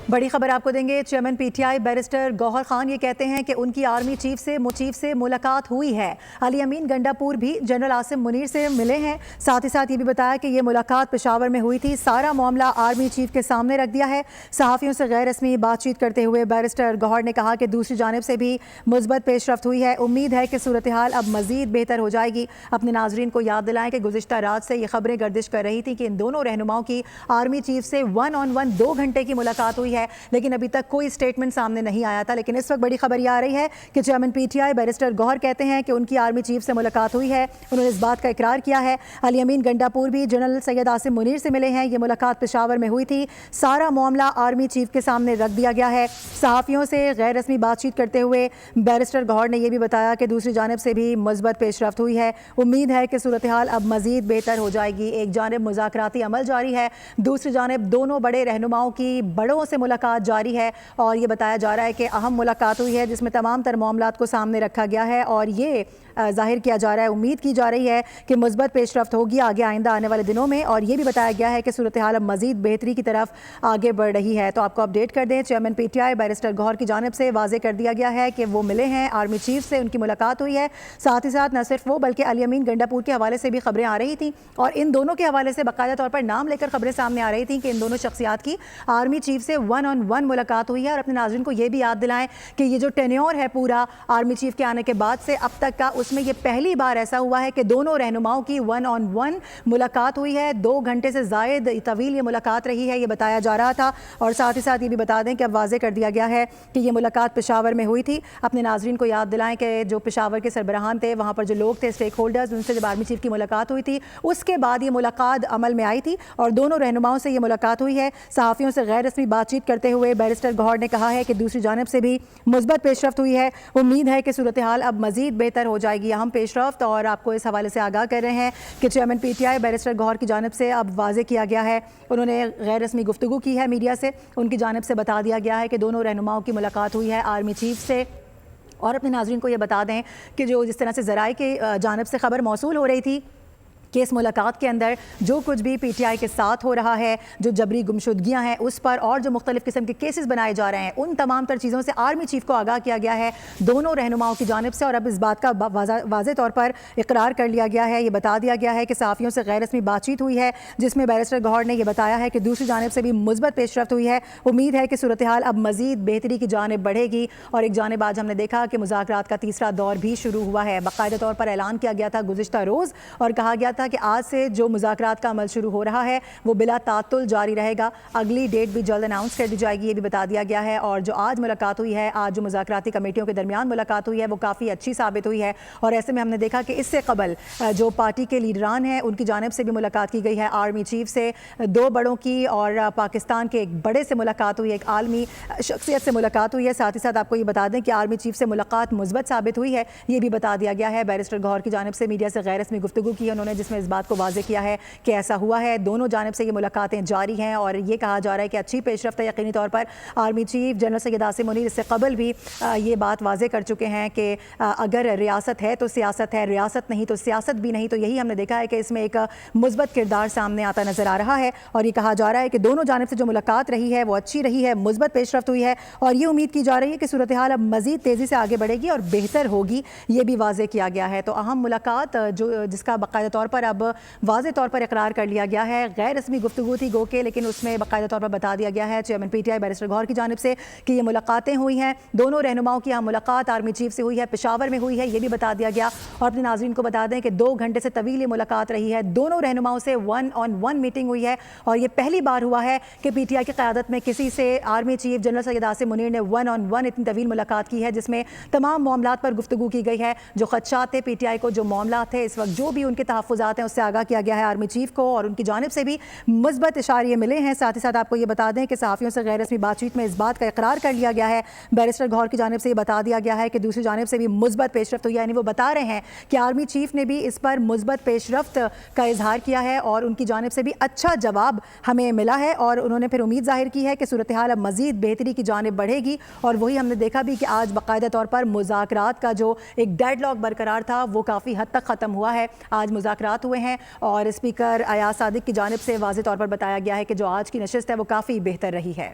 بڑی خبر آپ کو دیں گے۔ Chairman P T I barrister Gohar Khan یہ کہتے ہیں کہ ان کی آرمی چیف سے ملاقات ہوئی ہے۔ علی امین گنڈا پور بھی جنرل عاصم منیر سے ملے ہیں۔ ساتھ ہی ساتھ یہ بھی بتایا کہ یہ ملاقات پشاور میں ہوئی تھی۔ سارا معاملہ آرمی چیف کے سامنے رکھ دیا ہے۔ صحافیوں سے غیر رسمی بات چیت کرتے ہوئے بیرسٹر گوہر نے کہا کہ دوسری جانب سے بھی مثبت پیش رفت ہوئی ہے۔ امید ہے کہ صورتحال اب مزید بہتر ہو جائے گی۔ اپنے ناظرین کو یاد دلائیں کہ گزشتہ رات سے یہ خبریں گردش کر رہی تھیں کہ ان دونوں رہنماؤں کی آرمی چیف سے 1 on 1 2 گھنٹے کی ملاقات ہوئی ہے، لیکن ابھی تک کوئی سٹیٹمنٹ سامنے نہیں آیا تھا۔ لیکن اس وقت بڑی خبر یہ آ رہی ہے کہ chairman P T I barrister Gohar کہتے ہیں کہ ان کی آرمی چیف سے ملاقات ہوئی ہے۔ انہوں نے اس بات کا اقرار کیا ہے۔ علی امین گنڈا پور بھی جنرل سید عاصم منیر سے ملے ہیں۔ یہ ملاقات پشاور میں ہوئی تھی۔ سارا معاملہ آرمی چیف کے سامنے رکھ دیا گیا ہے۔ صحافیوں سے غیر رسمی بات چیت کرتے ہوئے بیرسٹر گوہر نے یہ بھی بتایا کہ دوسری جانب سے بھی مثبت پیش رفت ہوئی ہے۔ امید ہے کہ صورتحال اب مزید بہتر ہو جائے گی۔ ایک جانب مذاکراتی عمل جاری ہے، دوسری جانب دونوں بڑے رہنماؤں کی بڑوں سے ملاقات جاری ہے، اور یہ بتایا جا رہا ہے کہ اہم ملاقات ہوئی ہے جس میں تمام تر معاملات کو سامنے رکھا گیا ہے، اور یہ ظاہر کیا جا رہا ہے، امید کی جا رہی ہے کہ مثبت پیش رفت ہوگی آگے آئندہ آنے والے دنوں میں، اور یہ بھی بتایا گیا ہے کہ صورتحال اب مزید بہتری کی طرف آگے بڑھ رہی ہے۔ تو آپ کو اپڈیٹ کر دیں، chairman P T I barrister Gohar کی جانب سے واضح کر دیا گیا ہے کہ وہ ملے ہیں، آرمی چیف سے ان کی ملاقات ہوئی ہے۔ ساتھ ہی ساتھ نہ صرف وہ بلکہ علی امین گنڈا پور کے حوالے سے بھی خبریں آ رہی تھیں، اور ان دونوں کے حوالے سے باقاعدہ طور پر نام لے کر خبریں سامنے آ رہی تھیں کہ ان دونوں شخصیات کی آرمی چیف سے 1 on 1 ملاقات ہوئی ہے۔ اور اپنے ناظرین کو یہ بھی یاد دلائیں کہ یہ جو ٹینیور ہے پورا آرمی چیف کے آنے کے بعد سے اب تک کا، اس میں یہ پہلی بار ایسا ہوا ہے کہ دونوں رہنماؤں کی 1 on 1 ملاقات ہوئی ہے۔ 2 گھنٹے سے زائد طویل یہ ملاقات رہی ہے، یہ بتایا جا رہا تھا۔ اور ساتھ ہی ساتھ یہ بھی بتا دیں کہ اب واضح کر دیا گیا ہے کہ یہ ملاقات پشاور میں ہوئی تھی۔ اپنے ناظرین کو یاد دلائیں کہ جو پشاور کے سربراہان تھے، وہاں پر جو لوگ تھے اسٹیک ہولڈرز، ان سے جب آرمی چیف کی ملاقات ہوئی تھی، اس کے بعد یہ ملاقات عمل میں آئی تھی اور دونوں رہنماؤں سے یہ ملاقات ہوئی ہے۔ صحافیوں سے غیر رسمی بات چیت کرتے ہوئے بیرسٹر گوہر نے کہا ہے کہ دوسری جانب سے بھی مثبت پیش رفت ہوئی ہے۔ امید ہے کہ صورتحال اب مزید بہتر ہو جائے گی۔ اہم پیش رفت، اور آپ کو اس حوالے سے آگاہ کر رہے ہیں کہ chairman P T I barrister Gohar کی جانب سے اب واضح کیا گیا ہے، انہوں نے غیر رسمی گفتگو کی ہے میڈیا سے، ان کی جانب سے بتا دیا گیا ہے کہ دونوں رہنماؤں کی ملاقات ہوئی ہے آرمی چیف سے۔ اور اپنے ناظرین کو یہ بتا دیں کہ جو جس طرح سے ذرائع کی جانب سے خبر موصول ہو رہی تھی کہ اس ملاقات کے اندر جو کچھ بھی پی ٹی آئی کے ساتھ ہو رہا ہے، جو جبری گمشدگیاں ہیں اس پر، اور جو مختلف قسم کے کیسز بنائے جا رہے ہیں، ان تمام تر چیزوں سے آرمی چیف کو آگاہ کیا گیا ہے دونوں رہنماؤں کی جانب سے، اور اب اس بات کا واضح طور پر اقرار کر لیا گیا ہے، یہ بتا دیا گیا ہے کہ صحافیوں سے غیر رسمی بات چیت ہوئی ہے جس میں بیرسٹر گوہر نے یہ بتایا ہے کہ دوسری جانب سے بھی مثبت پیش رفت ہوئی ہے۔ امید ہے کہ صورتحال اب مزید بہتری کی جانب بڑھے گی، اور ایک جانب آج ہم نے دیکھا کہ مذاکرات کا تیسرا دور بھی شروع ہوا ہے۔ باقاعدہ طور پر اعلان کیا گیا تھا گزشتہ روز، اور کہا گیا تھا کہ آج سے جو مذاکرات کا عمل شروع ہو رہا ہے وہ بلا تعطل جاری رہے گا۔ اگلی ڈیٹ بھی جلد اناؤنس کر دی جائے گی، یہ بھی بتا دیا گیا ہے۔ اور جو آج ملاقات ہوئی ہے، آج جو مذاکراتی کمیٹیوں کے درمیان ملاقات ہوئی ہے، وہ کافی اچھی ثابت ہوئی ہے، اور ایسے میں ہم نے دیکھا کہ اس سے قبل جو پارٹی کے لیڈران ہیں ان کی جانب سے بھی ملاقات کی گئی ہے آرمی چیف سے، 2 بڑوں کی، اور پاکستان کے ایک بڑے سے ملاقات ہوئی، ایک عالمی شخصیت سے ملاقات ہوئی ہے۔ ساتھ ہی ساتھ آپ کو یہ بتا دیں کہ آرمی چیف سے ملاقات مثبت ثابت ہوئی ہے، یہ بھی بتا دیا گیا ہے۔ بیرسٹر گوہر کی جانب سے میڈیا سے غیر رسمی گفتگو کی ہے انہوں نے، جس میں اس بات کو واضح کیا ہے کہ ایسا ہوا ہے، دونوں جانب سے یہ ملاقاتیں جاری ہیں، اور یہ کہا جا رہا ہے کہ اچھی پیش رفت ہے۔ یقینی طور پر army chief general Syed Asim Munir اس سے قبل بھی یہ بات واضح کر چکے ہیں کہ اگر ریاست ہے تو سیاست ہے، ریاست نہیں تو سیاست بھی نہیں، تو یہی ہم نے دیکھا ہے کہ اس میں ایک مثبت کردار سامنے آتا نظر آ رہا ہے، اور یہ کہا جا رہا ہے کہ دونوں جانب سے جو ملاقات رہی ہے وہ اچھی رہی ہے، مثبت پیش رفت ہوئی ہے، اور یہ امید کی جا رہی ہے کہ صورتحال اب مزید تیزی سے آگے بڑھے گی اور بہتر ہوگی، یہ بھی واضح کیا گیا ہے۔ تو اہم ملاقات جس کا باقاعدہ طور پر اب واضح طور پر اقرار کر لیا گیا ہے، غیر رسمی گفتگو تھی گو کے، لیکن اس میں باقاعدہ طور پر بتا دیا گیا ہے chairman P T I barrister Gohar کی جانب سے کہ یہ ملاقاتیں ہوئی ہیں، دونوں رہنماؤں کی ملاقات آرمی چیف سے ہوئی ہے، پشاور میں ہوئی ہے، یہ بھی بتا دیا گیا۔ اور اپنے ناظرین کو بتا دیں کہ 2 گھنٹے سے طویل یہ ملاقات رہی ہے، دونوں رہنماؤں سے 1 on 1 میٹنگ ہوئی ہے، اور یہ پہلی بار ہوا ہے کہ پی ٹی آئی کی قیادت میں کسی سے army chief general Syed Asim Munir نے 1 on 1 اتنی طویل ملاقات کی ہے، جس میں تمام معاملات پر گفتگو کی گئی ہے۔ جو خدشات تھے پی ٹی آئی کو، جو معاملات تھے اس وقت، جو بھی ان کے تحفظات ہیں، اس سے آگاہ کیا گیا ہے آرمی چیف کو، اور ان کی جانب سے بھی مثبت اشاریے ملے ہیں۔ ساتھ ہی ساتھ آپ کو یہ بتا دیں کہ صحافیوں سے غیر رسمی بات چیت میں اس بات کا اقرار کر لیا گیا ہے، بیرسٹر گوہر کی جانب سے یہ بتا دیا گیا ہے کہ دوسری جانب سے بھی مثبت پیش رفت ہوئی ہے، یعنی وہ بتا رہے ہیں کہ آرمی چیف نے بھی اس پر مثبت پیش رفت کا اظہار کیا ہے، اور ان کی جانب سے بھی اچھا جواب ہمیں ملا ہے، اور انہوں نے پھر امید ظاہر کی ہے کہ صورتحال اب مزید بہتری کی جانب بڑھے گی، اور وہی ہم نے دیکھا بھی کہ آج باقاعدہ طور پر مذاکرات کا جو ایک ڈیڈ لاک برقرار تھا وہ کافی حد تک ختم ہوا ہے۔ آج مذاکرات ہوئے ہیں، اور اسپیکر ایاز صادق کی جانب سے واضح طور پر بتایا گیا ہے کہ جو آج کی نشست ہے وہ کافی بہتر رہی ہے۔